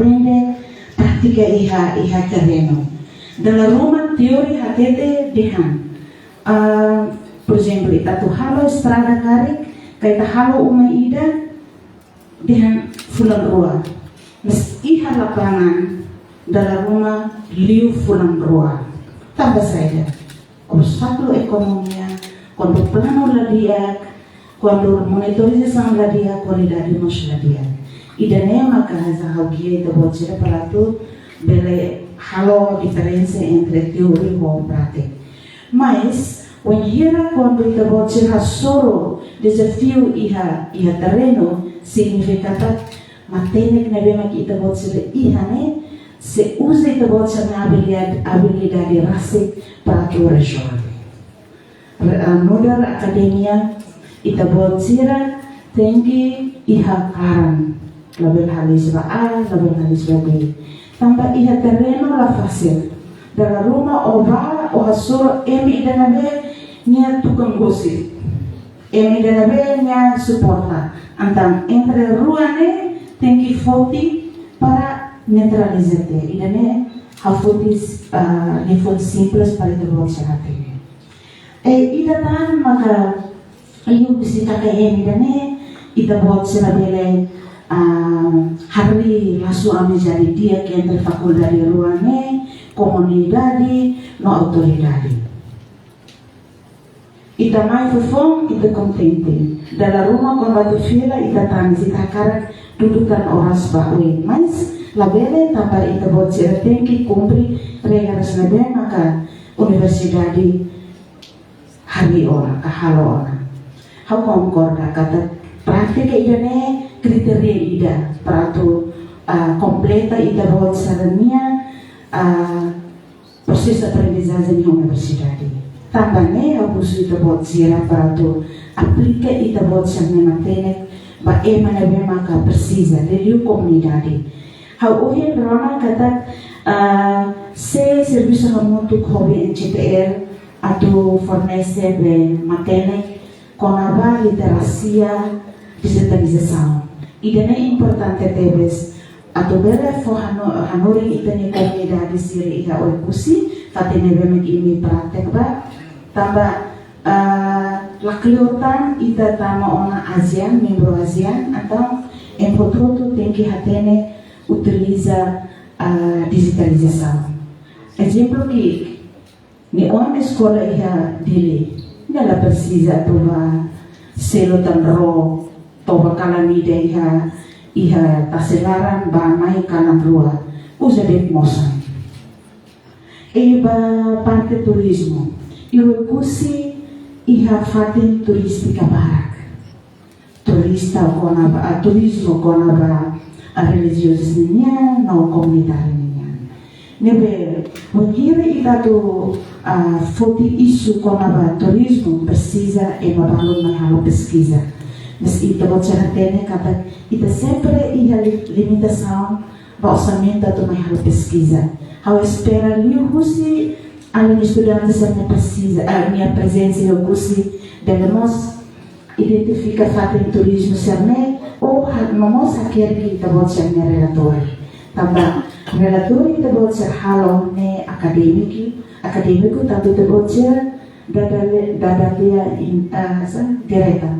aprende prática iha terreno. Dalam rumah teori hatete dehan. Por exemplo, ita tu halo estrada karik, kaita halo uma ida dehan fulan rua. Mas iha lapangan dalam rumah liu fulan rua. Tambah saja. Obstáculo ekonominya, quando plano ladia, quando monitorização ladia, qualidade nos ladia. Ida nema casa haugia ita bocera para tu bele halo diferença entre teoria e prática. Mas quando ita bocera soro desafio iha terreno significa matenek na bema ita bocera iha ne se usa ita bocera habilidade rasik para tu resolve. Nodar akademia ita bocera tinggi iha karan label halis A, label halis B. Tambah iha terreno la fácil. Dalam rumah oba o hasuro emi danabe nya tukang gosip. Emi danabe nya suporta. Antam entre ruane tinggi foti para neutralizar. Idane hafotis level simples para terbaca hati. Ida tan maka ayu bisita ke emi dane ita buat serabele hari lasu ame jadi dia que entre faculdade ruane comunidade no autoridade. Ita mai fofong ita contente. Dalam rumah quando fila ita tamis ita cara dudukan oras bawe. Mas labele tambah ita buat tem que cumprir regras na bem maka universidade hari ora kahalo ora. Hau concorda kata praktika idane kriteria ida para tu completa ida buat sarania proses aprendizagem na universidade. Também eu posso ida buat zira para tu aplica ida buat sarania matene ba emana bema ka precisa de comunidade. Hau ohen rona kata se serviço remoto hobby NCPR atau fornece be matene com a literacia digitalização. Idane importante tebes atau bela fo hanori itane komunidade sire iha oi kusi fatene bemek ini praktek ba tambah lakliotan ita tama ona ASEAN membro ASEAN atau em futuro tem que hatene utiliza digitalização. Exemplo que ni on escola iha dile nela precisa tuva selo tanro toba kalamida iha taselaran ba mai kanan rua usa det mosan eba parte turismo iwe kusi iha fatin turistika barak turista konaba turismo konaba religiosnya no komunitarnya nebe mukira ita tu foti isu konaba turismo precisa eba balon mai halo pesquisa. Mas ita bocera tene kata ita sempre iha limitação ba orçamento tu mai halo pesquisa. Hau espera liu husi alun estudantes serna precisa a minha presença eu kusi devemos identificar fato em turismo serna ou nomos aquele que ita bocera ne relator. Tambah relator ita bocera halo ne akademiko tanto ita bocera dada dia direta.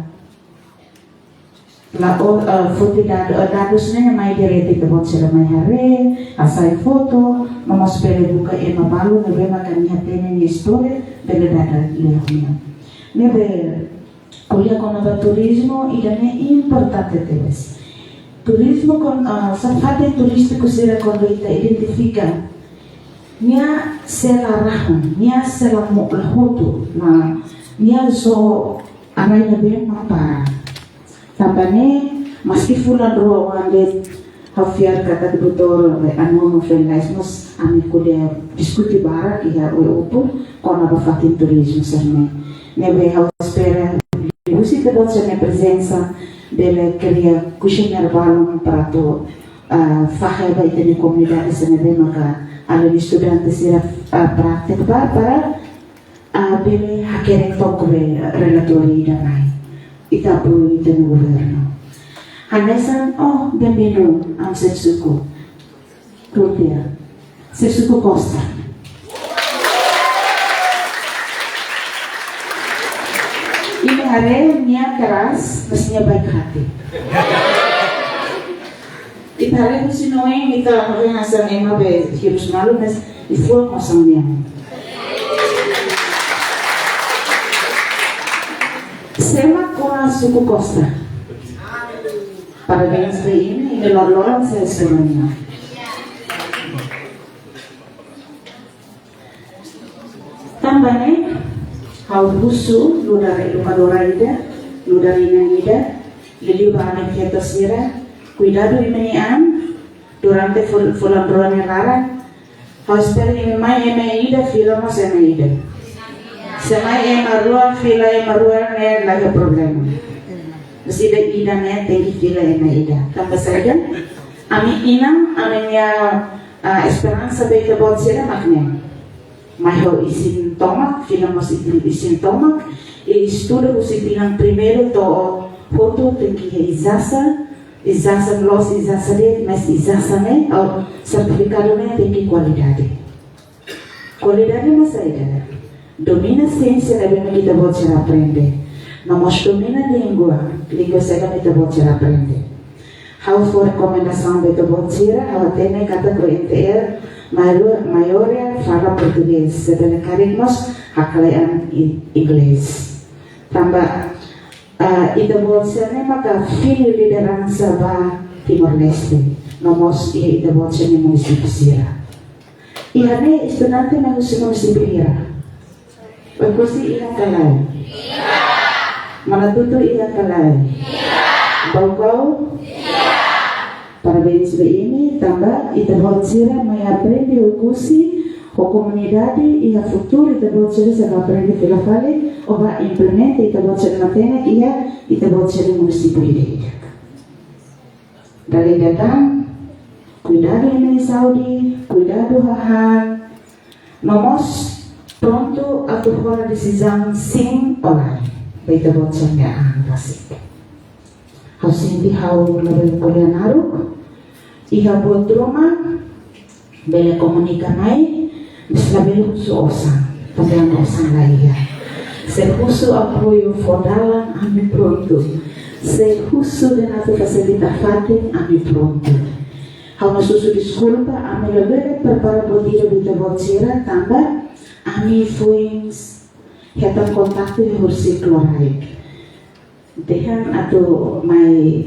La foto dados ne mai direte te bot sera mai hare asai foto mama spere buka e mabalu ne be makan hatene ni storia delle data lehuna ne be kuliah con turismo idane importante teves turismo con safate turistico sera quando ita identifica nia sela rahun nia sela mohoto na nia so anai ne be mapa tambane maski fulan roa wande hafiar kata betul anu novelismos ami kuliah diskuti barak ya upo kona bafatin turismo serne nebe spera usi te bot serne presenza delle crea cucina balon prato faheba itene comunidade serne maka alle studenti sira praktek para bele hakere tokwe relatori danai itapu itene governo. Hanesan, benvenuto am sensuku. Rutia, ser suku Costa. Ini hari niat keras, mestinya baik hati. Kita hari ini sinoeng kita mungkin asal ema be hirus malu mas ifuang kosong dia. Semak orang suku Costa. Parabéns para ini lor-loran saya semuanya. Tambahnya, hau busu, ludara educadora ida, ludara inanida, lili bahana kita sira, cuidado imenian, durante bulan rara, hau espera imai ida, fila mas ida. Semai fila ne lagi problema. Mesti ada ida ne, tengi fila ida. Tambah saja, ami inang, aminya esperança beita buat sira maknya. Mas isin tomak, film masih isin tomak, e estuda você bilang primeiro to foto tem que izasa los izasa de, mas izasa ne, ou certificado ne tem que qualidade. Qualidade mas saída. Domina ciência na bem kita buat cara aprender. Namos domina língua saya kita buat cara aprender. How for recomendação beto buat cara, how tene kata ko NTR maioria fala português, sebenarnya nós hakalean inglês. Tambah ida bolsene maka fili liderança ba Timor Leste, nomos ida bolsene município Sira. Ihane estudante na município Ira. Berkursi ira kalai. Mana tutu ira kalai. Bau-bau. Parabéns para ini, tambah ita bolsira mai aprende o cursi, o comunidade e a futuro ita bolsira se vai aprender pela fale, ou vai implementar ita bolsira na tena e ita bolsira no município de Dari datang, cuidado ini Saudi, cuidado hahan, nomos pronto a tomar decisão sim olhar, ita bolsira pasti. Hau senti hau label polianaruk, iha buat rumah, bela komunikamai, bis label husu osa, pembela osa laia. Se husu apoio fodalan, ami pronto. Se husu den atu facilita fatin, ami pronto. Hau nasusu desculpa, ami label prepara botira bita botira, tambah, ami fuings, hetan kontaktu hursi kloraik. Dehan atau mai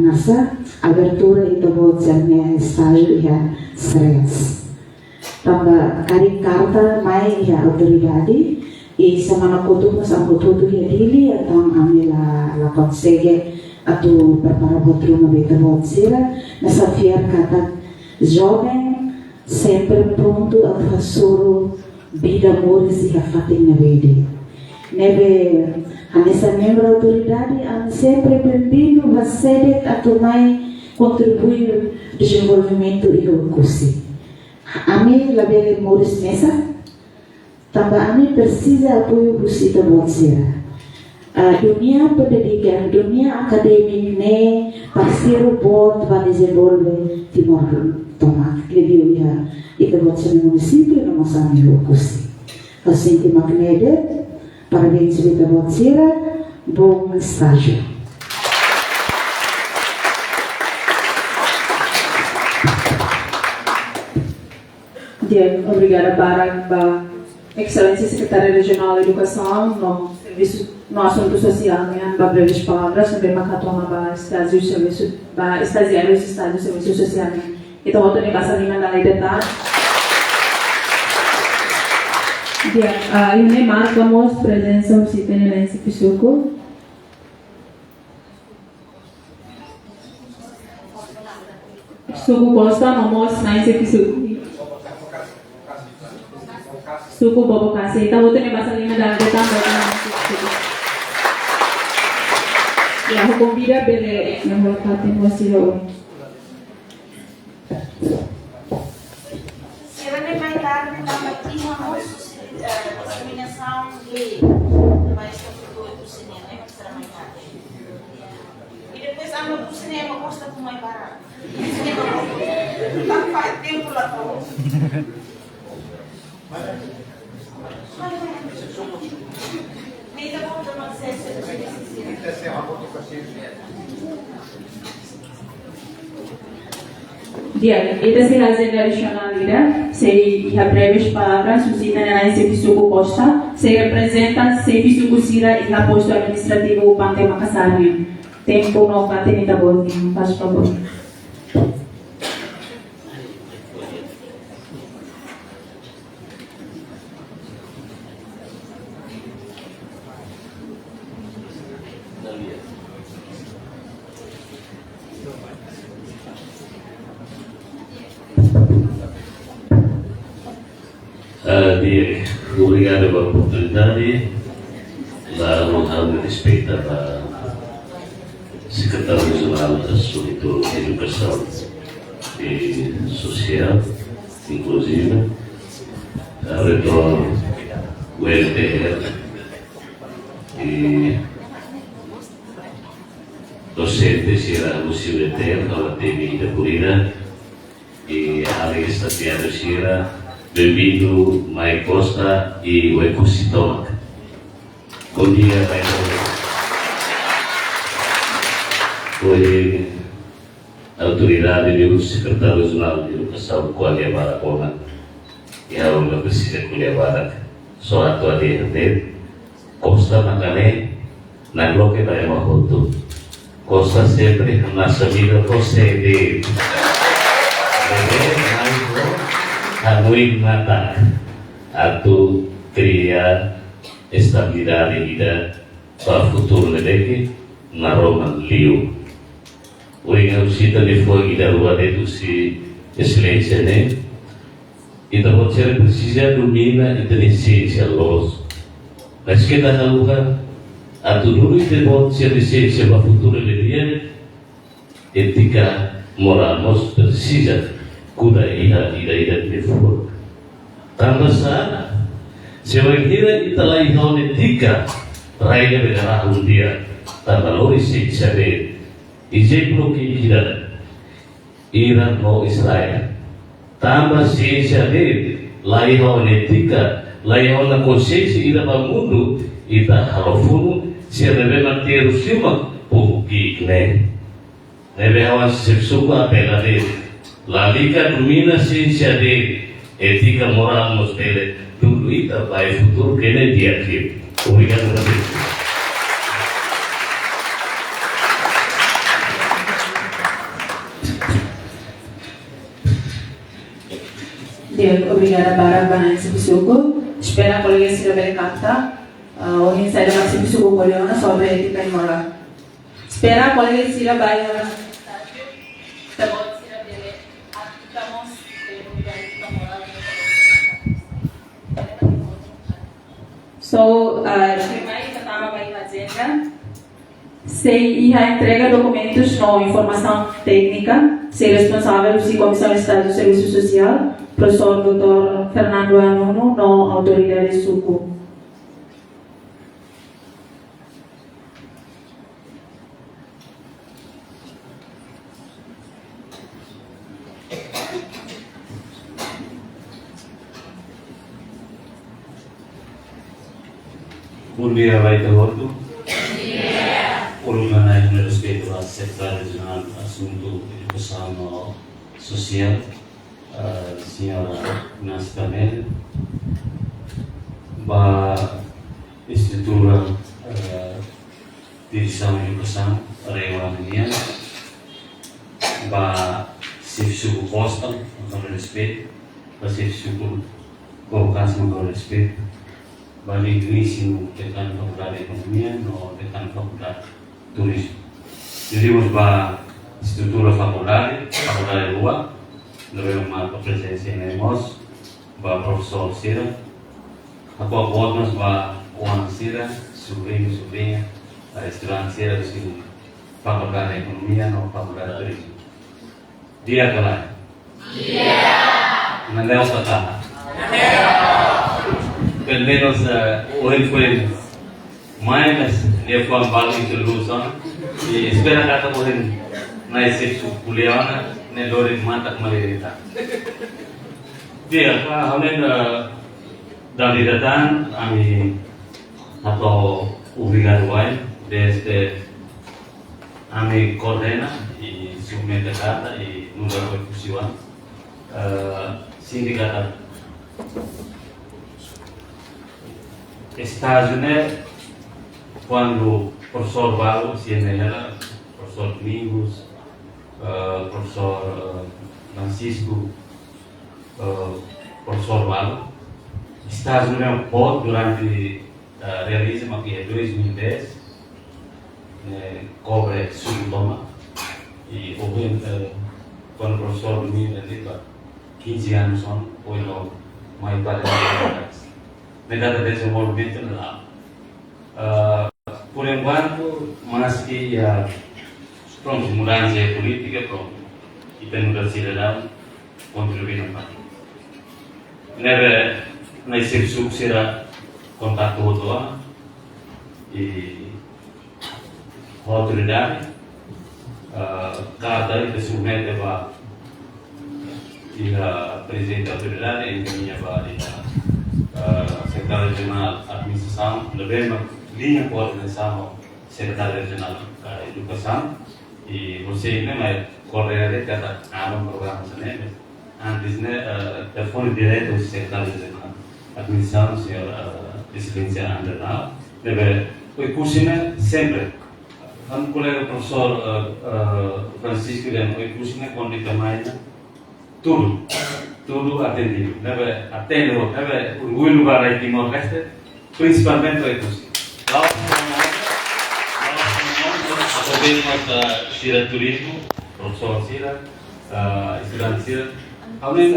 nasa abertura itu buat jamnya style ya stress. Tambah kari karta mai ya autoridade e sama nakutu sama kutu ya dili atau amila la konsege atau prepara buat rumah beta buat sira nasa fiar kata jovem sempre pronto a fazer vida moris e a fatin na vida. Neve Anessa membro autoridade am sempre pedindo a sede a tomar contribuir desenvolvimento e recurso. Ami labele moris nessa, tambah ami precisa apoio busita bolsira. Dunia pendidikan, dunia akademik ne parceiro bot vai desenvolver Timor Tomar. Lebih ya, itu bolsira município no nosso amigo recurso. Assim que magnede. Parabéns, Vita Bolsira, bom estágio. Dia, obrigada para a Excelência Secretária Regional de Educação, no assunto social, né, para breves palavras, também macatoma para estágio serviço, para estagiários do estágio serviço social. Então, eu tenho bastante linha da lei de tarde. Ini marcamos presença do Citenense Pisuco. Suku Costa nomos naik Pisuco. Suku Bobo Kasih. Tahu tu ni bahasa lima dalam kita ya hukum bida bele yang berkaitan wasilo. Sirane mai dar nama tínhamos discriminação de mais do cinema, né? Será mais caro. E depois a do cinema gosta com mais barato. Cinema não faz tempo Dia, esta será a agenda adicional ida. Se há breves palavras, suscita na serviço Costa, se representa serviço Cusira e a posto administrativo Pante Macassarri. Tempo não vai ter muita boa, faz favor. Obrigado pela oportunidade. Dar um respeito à Secretária-Geral da Assunto Educação e Social, inclusive, a reitor do RTR e docentes e a Lúcio RTR, ela teve da Corina e a área estagiária Sira. Bem-vindo, Mai Costa e o Ecosistema. Bom dia, Mai foi a autoridade do secretário-geral de Educação, Coalha Baracona, e a Olga Presidente Coalha Barak, só a tua de Costa Macané, na bloque da Emahoto. Costa sempre na vida procede. A noite natal, atau criar estabilidade de vida para o futuro dele na Roma Liu. O Inglaterra de foi da rua de se excelência né. Então você precisa dominar a inteligência los. Mas que da lugar a tudo isso pode ser licença para o futuro dele. Etika moral nós precisa kuda ida de fora. Tambah sana, sebagai kita lagi tahun tiga, raya berdarah dia, tambah lori sih sabe, ije bloki kita, Iran mau Israel, tambah sih sabe, lagi tahun tiga, lagi tahun konsesi ida bangundu, ita harofunu, siapa memang terusima, buki ne, nebe awan sepsuka pelade. La liga domina ciência de ética moral nos dele tudo isso vai futuro que nem dia aqui. Obrigado a vocês. Dia, obrigada para Vanessa Pisuko. Espero que colega se revele capta. O ensino da Vanessa Pisuko colheu sobre ética e moral. Espero que colega se revele. So, primeiro que estava bem fazendo, se ia entrega documentos com informação técnica, se responsável se Comissão de Estado do Serviço Social, professor Dr. Fernando Anuno, no autoridade de Suco. Bom dia, vai ter outro. Organizar no respeito ao secretário-geral do Assunto Educação Social, a senhora Inácio Canel, a estrutura direção de educação regulamentar, a serviço Costa, com respeito, a serviço colocação com respeito. Balik isi tekan fakultas ekonomi no tekan fakultas turismo. Jadi usba estrutura faculdade luar, nós uma presença em nós, ba professor Sira, aku abordas ba Juan Sira, sobrinha, a estudante Sira di faculdade ekonomi no faculdade turismo. Dia kalah. Dia. Mandel kata. Pelo menos hoje foi mais ele foi balo introdução e espera que está morrendo na exceção kuliana ne lori mata kembali kita Dia, kami dari datang kami atau ubicar wine desde kami coordena y submete carta y número de fusión sindicato estágio né quando professor Valo se era professor Domingos professor Francisco professor Valo estágio né pode durante realiza uma que é 2010 cobre subtoma e houve quando o professor Domingos ali 15 anos são foi logo mais para medada de desenvolvimento lá por enquanto mas que pronto mudança política pronto e tem mudança cidadão contribuir na parte neve na execução será contato outro e autoridade cada itu submete para a presidente da autoridade e minha para secretário regional administração lebih linha coordenação secretário regional educação e você ini mai coordenador kata abang program sana antes né telefone direto secretário regional administração senhor presidência andar lebih o curso sempre हम colega professor Francisco dan o curso quando também tudo atendido atende o lugar aí Timor Leste principalmente o curso lá podemos Sira turismo professor Sira estudante Sira Amin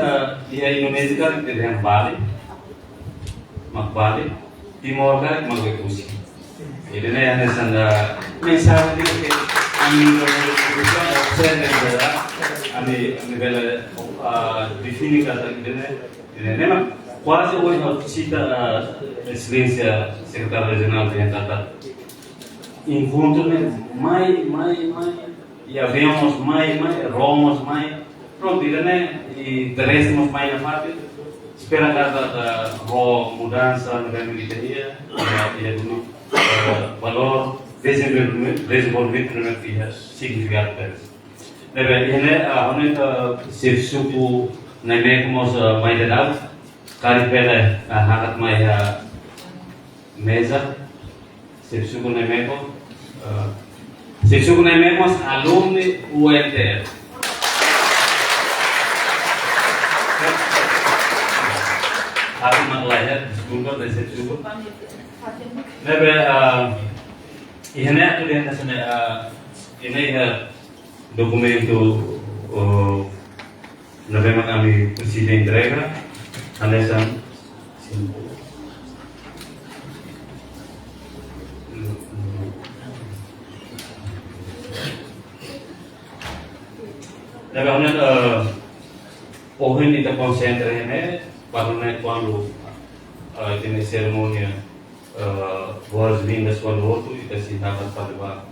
ia Indonesia kan dengan Bali mak Bali Timor kan mak o curso jadi nih yang sanda misalnya que kami bela define kata ini memang quase hoje a cita excelência secretário regional de kata encontro mais e havemos mais romos mais pronto e teremos mais na parte espera kata mudança na militaria e dulu valor desenvolvimento na minha significado deles. Deve ini hanya sirsuku neme kumos mai dedal kari pele hangat mai mesa sirsuku neme kumos alumni UNTR. Aku maklahnya sekolah dari sirsuku. Deve ini aku lihat sana ini documento nabema kami presiden entrega anesan Nabema pohon itu konsentrasinya quando tem cerimônia boas-vindas quando outro e assim dava para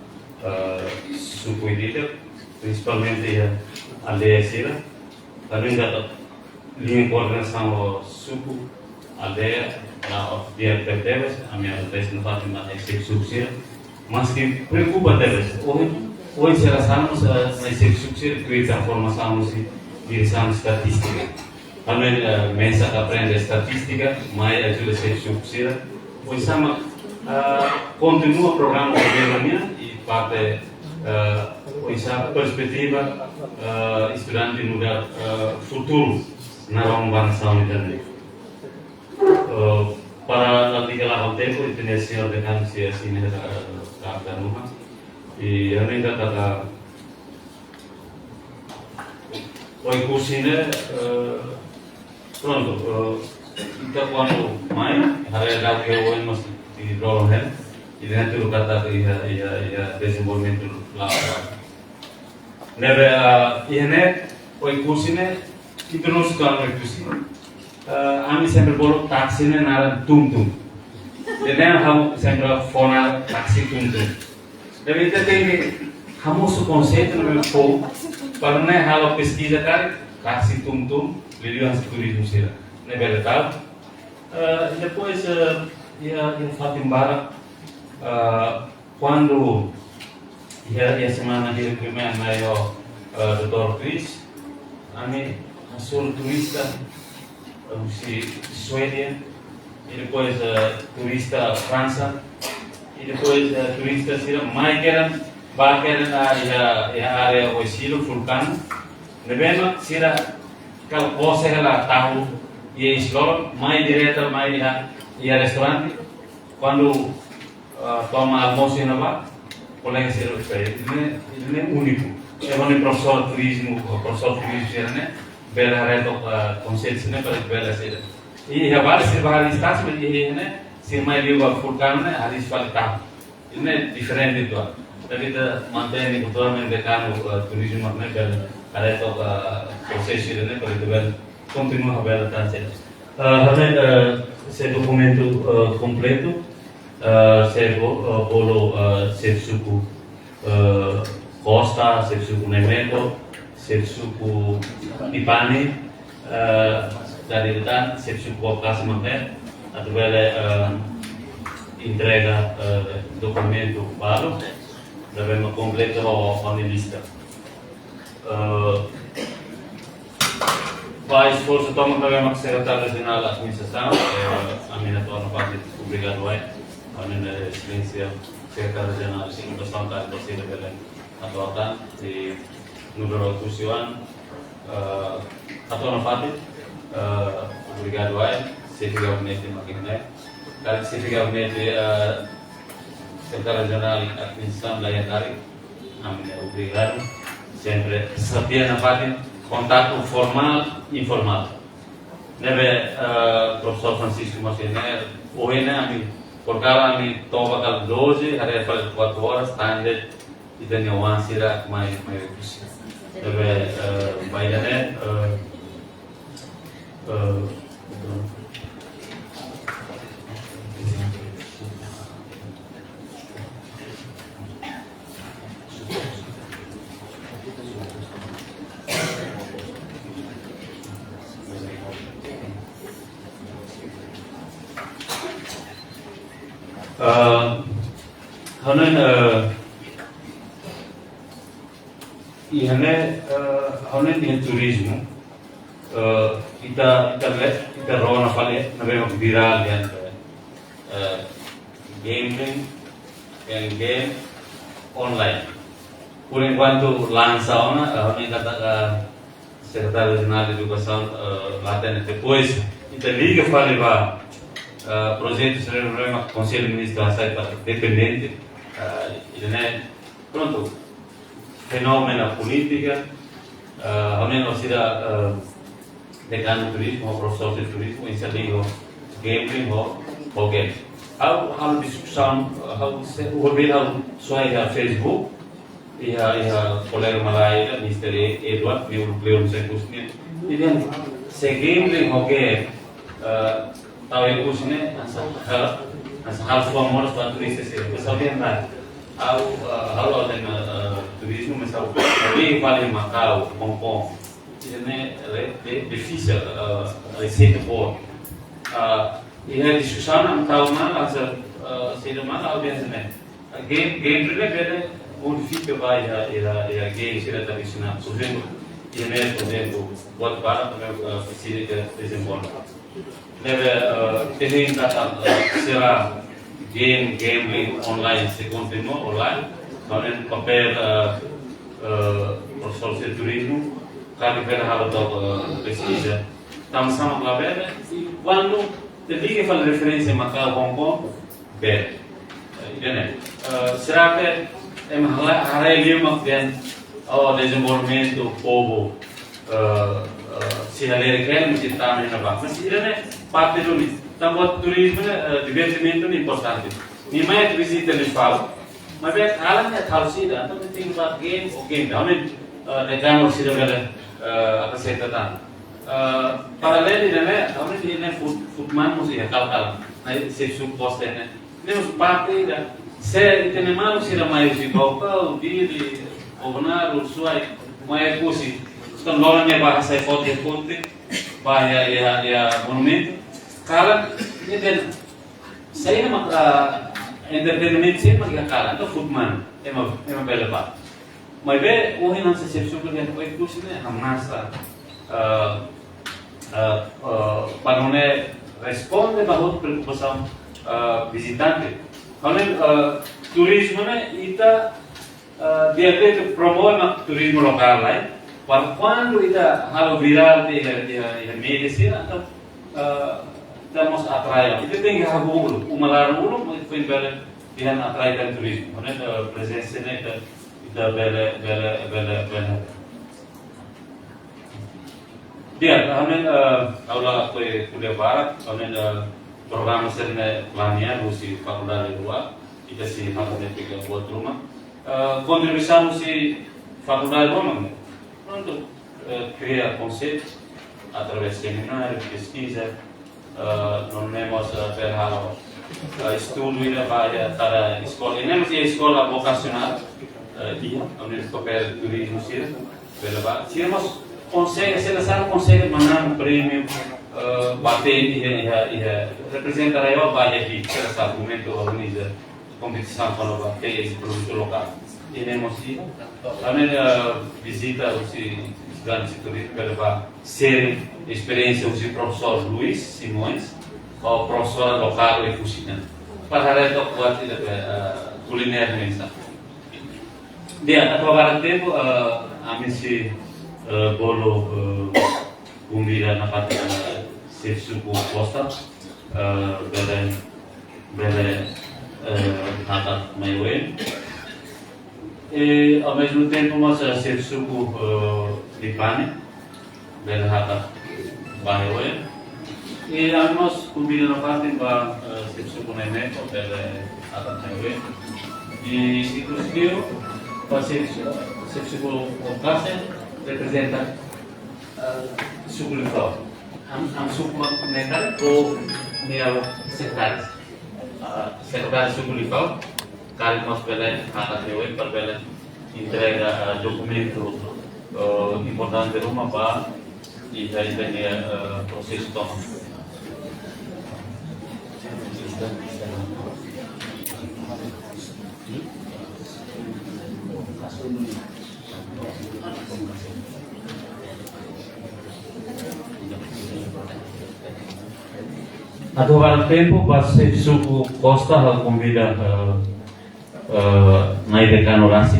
suco e principalmente a aldeia Sira, também da linha coordenação suco aldeia na dia pertebes a minha vez no fato na execução Sira, mas que preocupa deles hoje será estamos na execução Sira que informação se direção estatística também mensa que aprende estatística mais ajuda a execução Sira hoje sama continua o programa governo e parte essa perspectiva estudante no futuro na bangsa unidade para naquela tempo e tinha senhor de cancia assim da rumah e a minha kata oi kursine pronto kita quando mai hari ada kewan mas di rohen e dentro do kata ia desenvolvimento lá neve ihne oi kursine itu nos kan kursi ami sempre bolo taxine na tum dan kamu sempre fona taxi tum neve itu tem kamu su conceito no meu povo para não halo pesquisa cara Kasi tum-tum, liu ang turismo sila. Nebeletado. Depois, ia Fatim Barak, quando ia semana de primeiro maior Dr. Chris, a mim, a sua turista, si Suécia, e depois turista França, e depois turista sila, mais querem, querem a área o estilo vulcano, devemos sila kalau você ela tahu ia escola, mais direto, mais ia restaurante, quando toma almoço na lá, colega ser ele é único. É um professor de turismo né? Bela reto conceito né para bela ser. E já várias várias estácios né? Se mais liga vulcano né, ali se fala tá. Isso é diferente do. Tapi kita mantém o plano de cano turismo né bela reto conceito né para bela continua bela tanto. Esse documento completo, se bolo Setsuku Costa, Setsuku Nemeto, Setsuku Ipani, dari depan Setsuku Okas Mampet, atau entrega documento baru, devemos completo a lista. Faz esforço toma também a secretária regional da administração, a minha torna parte obrigado a minha excelência secretária regional de educação da Universidade de Belém atualmente di número tujuan torna parte obrigado se tiga gabinete makin kali se tiga gabinete secretária regional de administração da Yandari, a minha obrigado sempre sabia na parte contato formal e informal. Deve professor Francisco Martínez, hoje por cada ami toba kal 12, hari para 4 horas, tanda e tem uma ansira mais possível. Deve vai né Hone dengan turismo kita rona fale nabemos viral yang gambling yang game online. Por enquanto lança hone kata secretário regional de educação latena depois kita liga fale va projeto será problema conselho ministro sai para dependente né pronto fenomeno política hone osira decano turismo professor de turismo inserido gambling ou game how discussão how soal Facebook ia colega malaya Mr. Edward Leon Sekusni ini se gambling ou game tahu yang usine hal formos para turistas itu sabian tak halo dengan turismo misal lebih paling Macau Hong Kong ini difícil receita boa ini discussão tahu mana asal sih mana biasanya game beda modifica vai a game sih tradisional sudah ini podendo buat barang também precisa desenvolver deve ter será gambling online se continua online kemudian papel professor de turismo kali pernah hal atau pesquisa sama-sama label quando te fala referência Macau Hong Kong bed ini será que hari ini maksudnya desenvolvimento povo se alegrar menciptakan apa masih ini parte do tambah turismo divertimento é importante ni mais visita de fala mas bem alam é tal sih dan tapi tinggal game game kami negara sih ada apa saya kata paralel ini kami ini footman mesti ya kalau se suposto ini nós parte da se tem mais sih ramai sih bawa o dia o benar o suai mais coisa controlnya bahasa foto-foto, bahaya ya monumento. Kalau ini saya nak entertainment sih makin kalah tu footman, emang bela pak. Mas be, o não se percebe que é o curso né, a massa para não responde a outra preocupação visitante. Quando turismo né, ita dia que promove o turismo local lá, para quando ita hal viral de mídia sih, então estamos atrair. Itu tem que haver uma larga mas foi bela dia atrair o turismo, né, a presença né da bela. Dia, kami aula kuliah barat, kami program serna plania si faculdade dua, kita si faculdade tiga buat rumah. Contribuição si faculdade rumah untuk criar conceito através de seminário, pesquisa, nós temos perhal estudo e para escola. Ini masih escola vocacional. Dia, kami escolher turismo sih, bela. Se nós consegue, se nós consegue mandar prêmio, bater e representar aí o bairro aqui, se nós argumento organiza competição para bater esse produto local. E nós sim, kami visita os grandes turismo bela série experiência os professor Luiz Simões, o professor local e Fusina. Para isso buat kuliner mesmo. Dia, atau barang tempo, kami si bolo kumbira nakat suku Costa, bele nakat Maiwen. E ao mesmo tempo nós suku Lipane, bele nakat Maiwen. E nós kumbira nakat ba suku Nenek, bele nakat Maiwen. E itu sendiri Sexual Classe representa suku Lipau. Ang suku mereka itu niaw sekretaris. Sekretaris suku Lipau kali mas bela anak dewan berbela entrega dokumento importante rumah ba ini proses toma. Atau barang tempo pas suku Costa hal convida naik dekan orasi.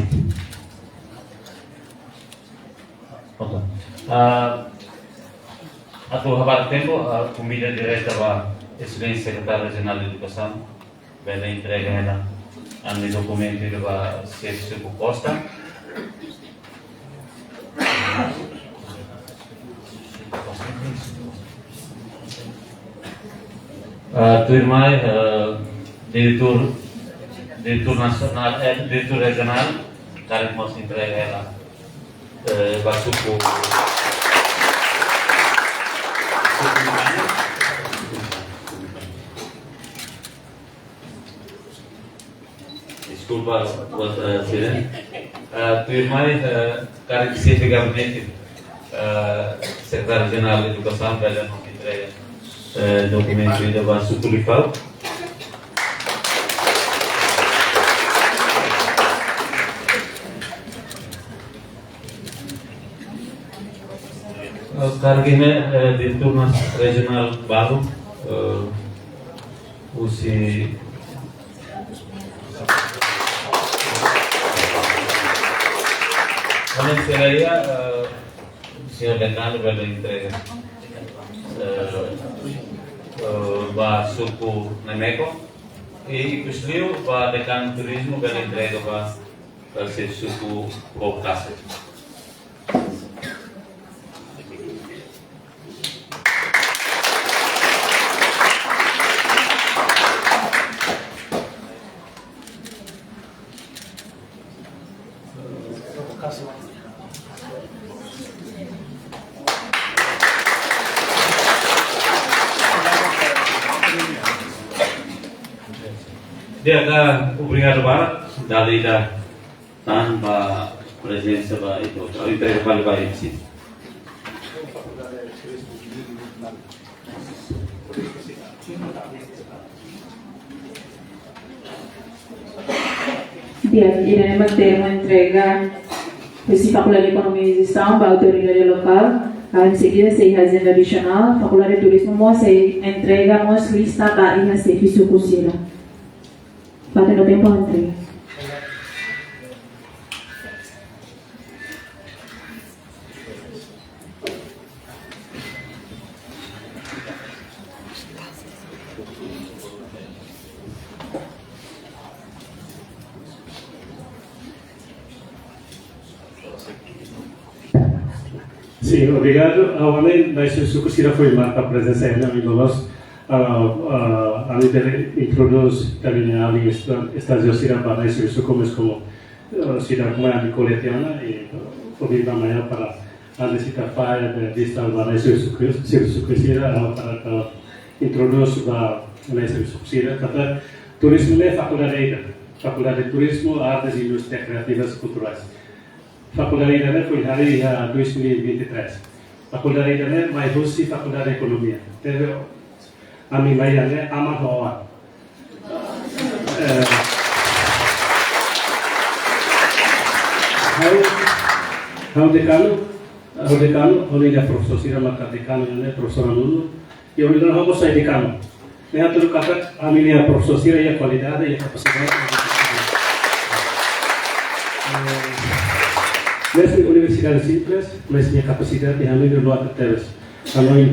Oke. Atau barang tempo convida direto a excelente secretário regional de educação, bela entrega ela ane documento da suku Costa. Turmai diretor nasional, diretor regional, kali mau entrega ela basuku. Desculpa buat sini. Turmai kali sisi gabinete, sekretaris regional educação bela mau entrega documento da Basuku Lipau. Kargine di Turnas Regional baru usi Kami seria siya dengar bela entrega ba suku Nemeko e Ikuslio ba dekan turismo bela entrega ba suku Bokase. Dia akan obrigado Barat dari tanpa presença ba itu. Kalau itu kembali baik sih. Bien, iremos ter uma entrega desse Faculdade de Economia e Gestão para a autoridade local. Em seguida, se agenda adicional, Faculdade de Turismo, se entregamos lista para serviço cozinha. Batendo tempo a entrega. Sim, obrigado. A Ana, na Sucusira foi marca a presença ainda, amigo nosso. A líder introduz também a linha estágio Sira para a Sucumos como Sira como a coletiana e ouvir amanhã para a necessidade de vista para a Sucusira para introduz a Sucusira. Kata turismo é faculdade de turismo, artes e indústrias criativas e culturais. Faculdade ini foi hari 2023. Faculdade ini mai husi faculdade de economia. Teve a minha mãe né amarroa. How decano, olha professor Sira maka decano né professor Nuno. E eu não vou sair decano. Né tudo kata a minha professor Sira e a qualidade e a capacidade. Nessa universidade simples, mas minha capacidade de hanoi luar terteres. Hanoi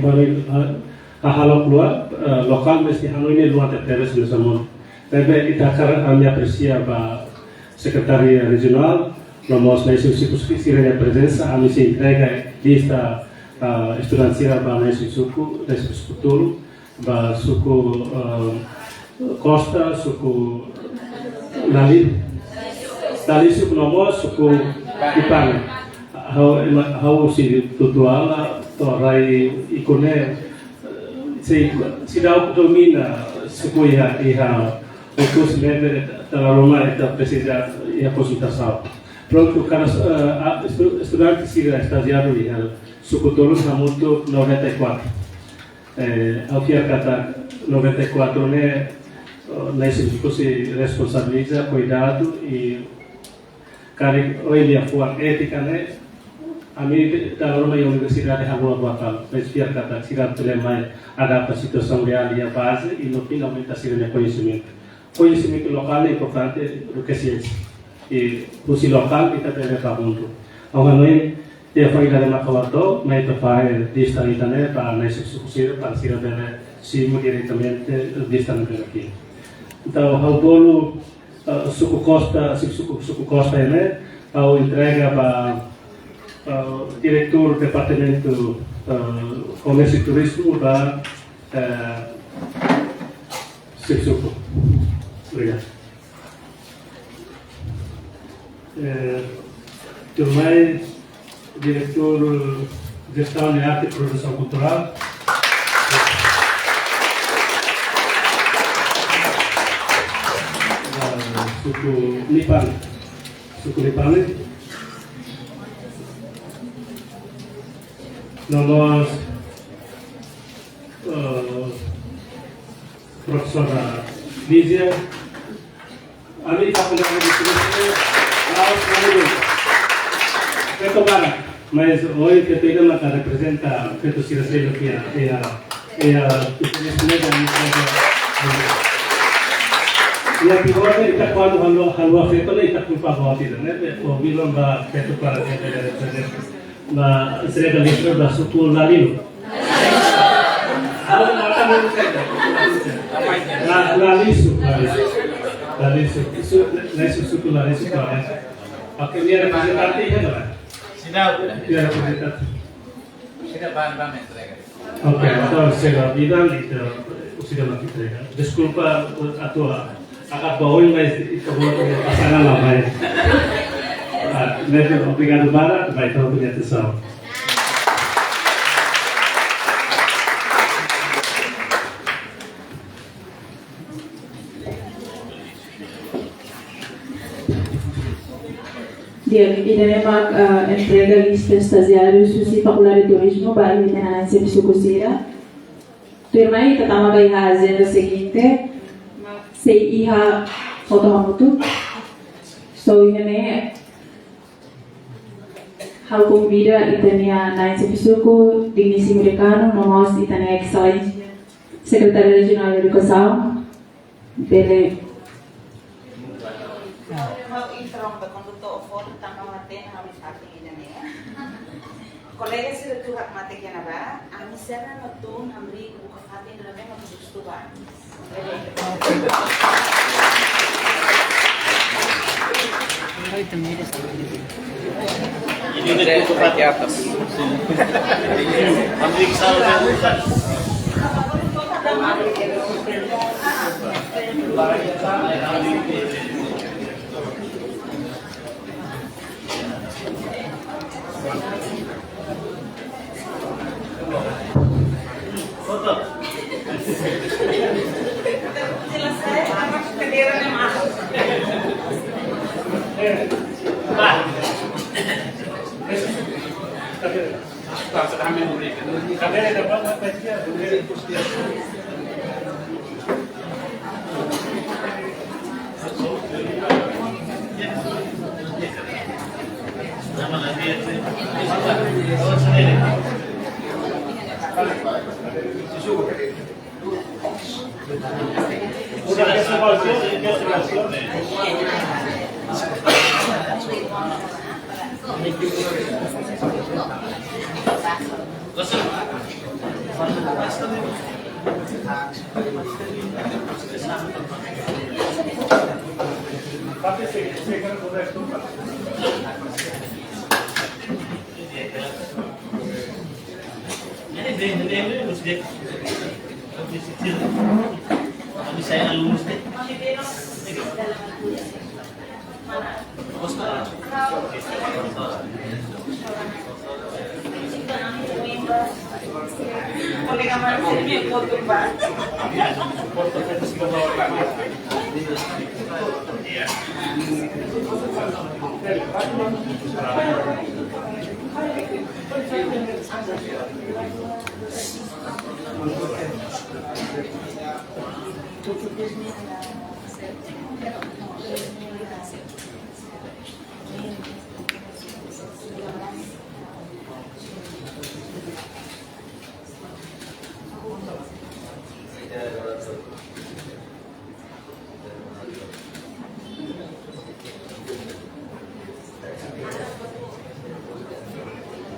a halal luar lokal, mas hanoi luar terteres nessa mundo. Tapi kita akan kami aprecia a secretaria regional, nós na instituição a presença, a missa entrega lista estudantil para a instituição desse futuro, para suco Costa, suco Dali suco nomos, suco Ipang, how si tutuala, torai ikone, si daw domina suku iha fokus leve talaroma eta precisa ia consultação. Pronto, cara, estudante siga estagiário iha suku tolos na muito 94. Ao que kata 94 né, na instituição se responsabiliza, cuidado e kari hoje a forma ética né a mim da norma da universidade a boa bakal mas biar kata sira telemai adapta a situação real e a base e no finalmente a sira conhecimento local é importante do que ciência e o si local kita tem que junto ao noi dia faida de macalato mas to fare dista internet para na sucessira para sira bene simo diretamente dista aqui então ao bolo suku Costa ini ao entrega para o diretor do departamento comércio e turismo da Suku. Obrigado. Também diretor de gestão de arte e produção cultural. Suku Nipani. Nós, professora Lídia, a minha faculdade de turismo, mas hoje que eu tenho que representar que tu siras lendo que é a e a pior está quando halwa feito ele está com favorito né o vilão da feito para na sereda livro da suku lalino lalisu isso nesse suku lalisu para oke dia representante ya não dia representante oke então será bidang itu sudah mati entrega desculpa a tua agak bawin mas kebuat pasangan lah baik. Nanti obrigado para vai ter a atenção. Dia iremos entrega lista estagiários do Faculdade de Turismo para a Lieutenância de Sucusira. Firma aí, tá uma bem a agenda seguinte, sei iha foto so ini hal convida itania na episode Dignisi Americano nomos itania excelência secretário regional de educação dele Kolega sila tuhak mati kaya na ba? Ang sana magtun hamri bukafatin na namin magsustuban. Kolega mana sih foto ba?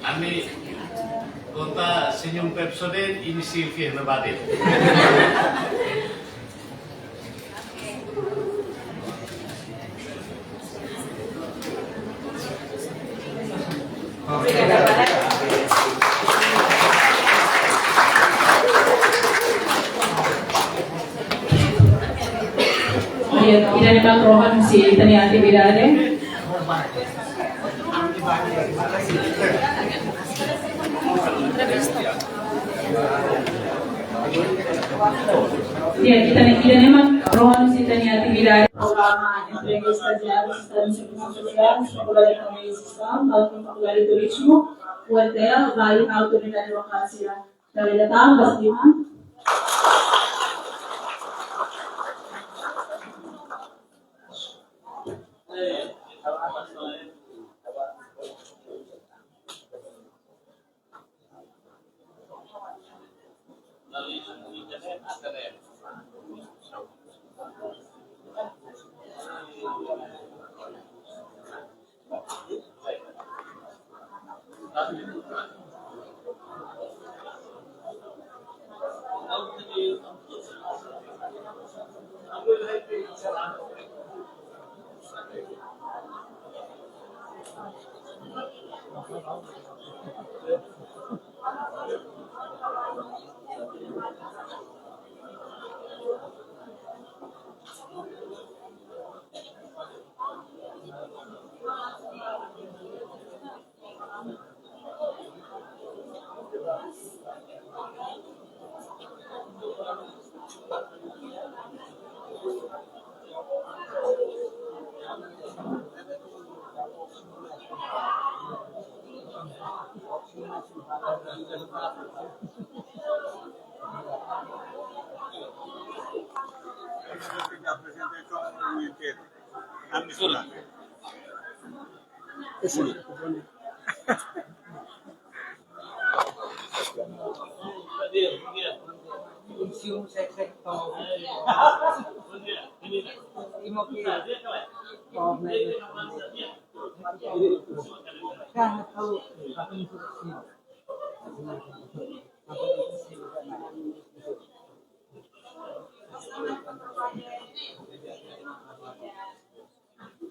Ami kota senyum Pepsodent ini Sylvia Nabadet. Tidak dapat rohan si tani aktividade. Kita memang rohan si tani aktividade. Programa emprego estagiário, assistência social, Faculdade de Economia e Gestão, Faculdade de Turismo, o hotel, vai na autoridade local da Vedatal, das Limas.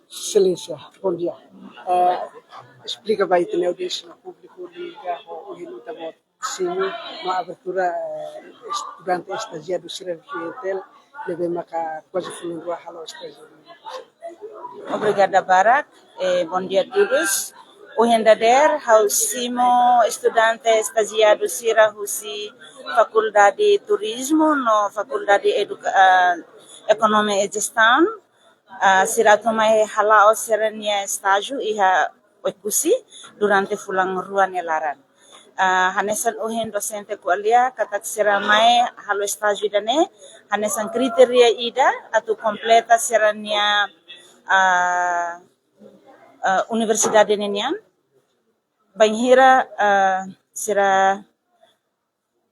Excelência, bom dia. Explica bem também o deste no público liga o Renuta Bot sim uma abertura durante esta dia do Serviço Clientel leve maka quase fulano a halo estagiário. Obrigada, Barak. Bom dia a todos. O Hendader, Hausimo, estudante estagiário Sira Husi, Faculdade de Turismo, no Faculdade de Economia e Gestão. Sira tumai halao serania estágio iha oikusi durante fulang ruan nelaran. Hanesan uhen docente kualia katak sira mai halo estágio dane hanesan kriteria ida atau completa serania Universidade nenian banhira sira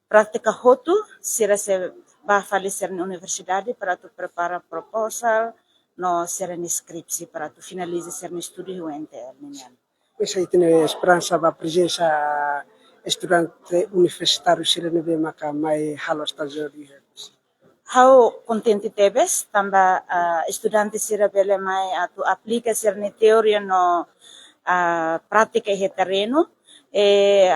prática hotu sira se ba falecer na universidade para tu prepara proposal no ser inscripsi para tu finalize ser no estudio UNTL nenian. Essa aí tem esperança da presença estudante universitário sira neve maka mai halo estagiário. How contente tebes tamba estudante sira bele mai atu aplica ser ne teoria no prática e terreno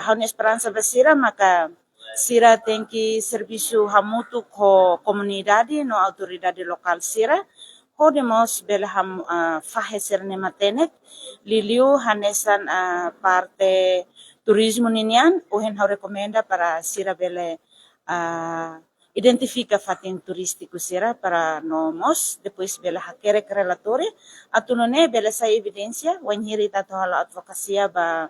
how na esperança basira maka sira tem que serviço hamutu ko comunidade no autoridade local sira podemos bele ham fahe ser ne matenek liliu hanesan parte turismo ninian uhen how recomenda para sira bele identifica fatin turístico sira para nomos depois bela hakere relatore atunone bela sa evidência wanhiri tato hala advocacia ba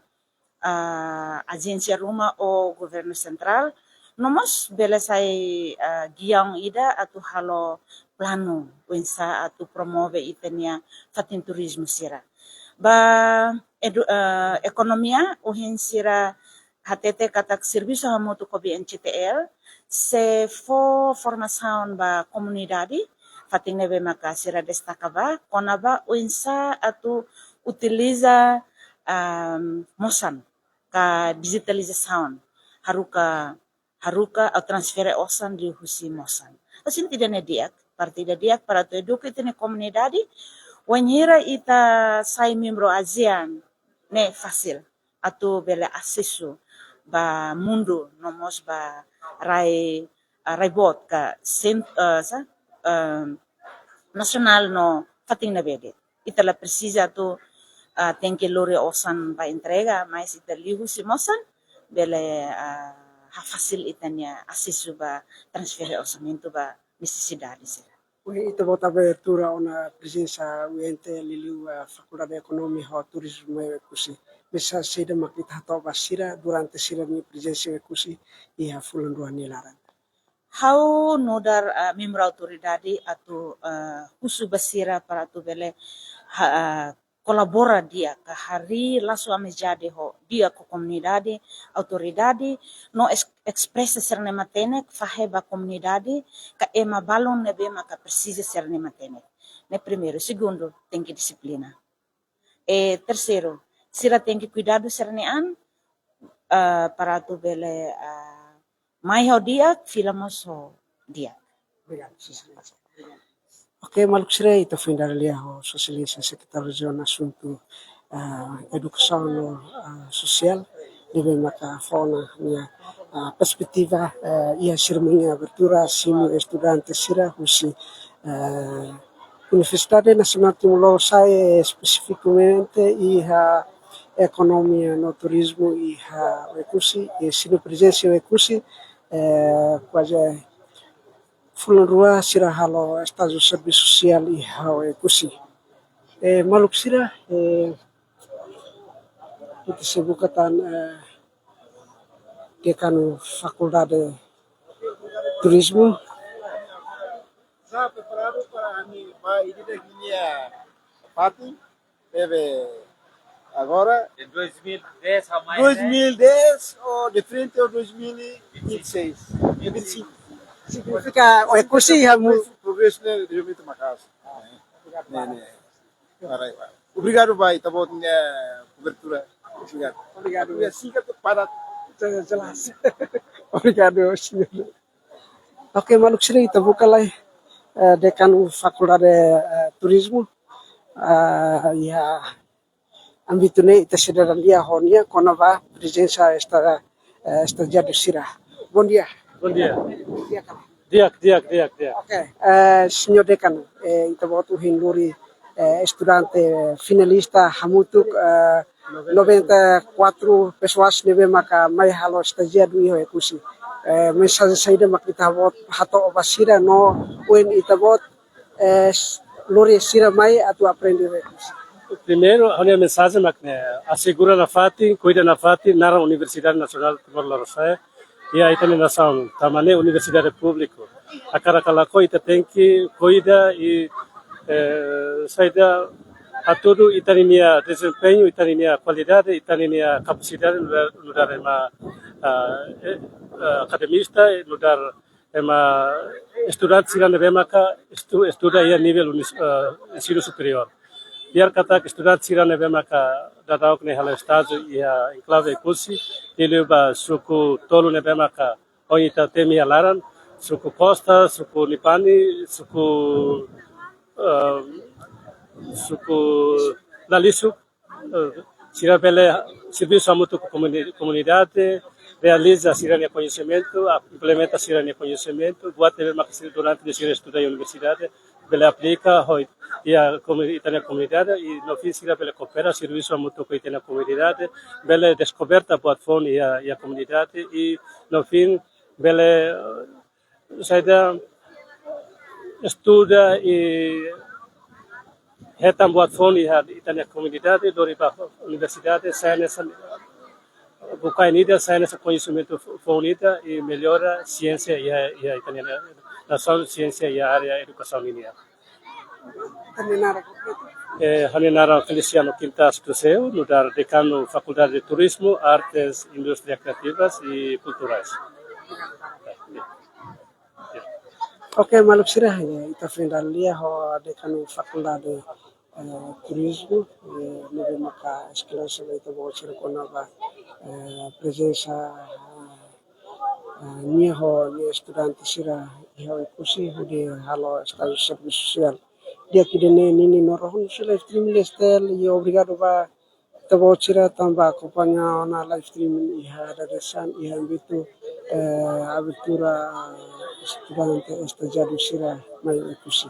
agência ruma o governo central nomos bela sa giang ida atu halo plano wensa atu promove itenia fatin turismo sira ba ekonomia uhin sira hatete katak serviço hamutu ko BNCTL se formação ba comunidade fating neve maka sira destaca ba konaba uinsa atu utiliza mosan ka digitalização haruka au transfer osan di husi mosan asin tidak nediak partida diak para tu eduque tene comunidade wanhira ita sai membro ASEAN ne fácil atu bela acesso ba mundo nomos ba rai bot ka nacional no fating na bede itala precisa tu tem que lore osan ba entrega mas ita lihu si mosan bele fácil itanya acesso ba transfer orçamento ba necessidade sira. Ito bota abertura una presença UNT liliu Faculdade de Economia e Turismo e kusi. Bisa sida makita to basira durante sira mi presença e kusi e a fulan dua nilaran. How nodar membro autoridade atau husu basira para tu bele colabora dia ka hari lasu amejade ho dia ko comunidade autoridade no expressa ser ne matenek faheba comunidade ka ema balon nebe maka precisa ser ne matenek ne primeiro segundo tem que disciplina terceiro sira tem que cuidado ser ne an para tu bele mai ho dia filamos ho dia. Obrigado, Excelência. Ok, Maluco Sirei, estou fim da linha o Socialista Secretário Regional Assunto Educação Social, deve marcar fauna minha perspectiva e a cerimônia abertura simo estudante sira husi Universidade Nacional Timor sai especificamente e a economia no turismo e a recursi e sino presença recursi quase fulan rua sira halo estágio serviço social e hao kusi Maluco sira kita sebutkan dekan Faculdade Turismo. Está preparado para a mim vai ir da linha Pati deve Agora, Em 2010 a mais, 2010 ou de frente ao 2026. 25. Significa o ekusi hamu. Progresso né, de muito macas. Obrigado, vai. Tá bom, cobertura. Obrigado. Obrigado. E assim que para Jelas. Obrigado, senhor. Oke, Maluk Sri, kita buka lah dekan Fakultas Turismo. Ya, ambitune ita sedang dia honia konava presença estagiário Sira. Bom dia. Bom dia. Dia kan. Dia. Oke, senhor dekan, ita botu hinduri estudante finalista hamutuk 94 pessoas nebe maka mai halo estagiário iho ekusi. Mensagem saída mak ita bot hato obasira no uen ita bot lori sira mai atu aprender ekusi. Primeiro, a minha mensagem é assegura na FATI, cuida na FATI, na Universidade Nacional de Timor-Leste, e aí também nação, também Universidade Pública. A Caracalaco tem que cuidar e saída a tudo, e tem minha desempenho, e tem minha qualidade, e tem minha capacidade no dar uma academista, no dar uma estudante se não maka estuda a nível ensino superior. Biar kata estudante sira nebe maka dadaok ne hala estágio e a enclave cursi ele ba suku tolu nebe maka oita temi alaran suku costa suku nipani suku dalisu sira pele serviço a mutu comunidade realiza sirania conhecimento implementa sirania conhecimento buat nebe maka durante de sira estuda em universidade pele aplica e a comunidade e no fim sira pela coopera serviço a mútuo que tem a comunidade bela descoberta platform e a comunidade e no fim bela saída estuda e retam platform e tem a comunidade do riba universidade sai nessa buka unida sai nessa conhecimento fornida e melhora ciência e a italiana nação ciência e a área educação linear. Haninara Feliciano Quintas Cruceu, no dar decano Faculdade de Turismo, Artes, Indústrias Criativas e Culturais. Oke, Maluk Sira, ita frendalia ho decano Faculdade Turismo, nebe maka escola sobre ita bo sira konava presença niho ni estudante sira iho ikusi hude halo estágio serviço social. Dia kidene nini norohon si live stream lestel e obrigado ba tabo tira tamba acompanhar na live stream iha dadesan iha bitu abertura estudante estagiário sira mai ikusi.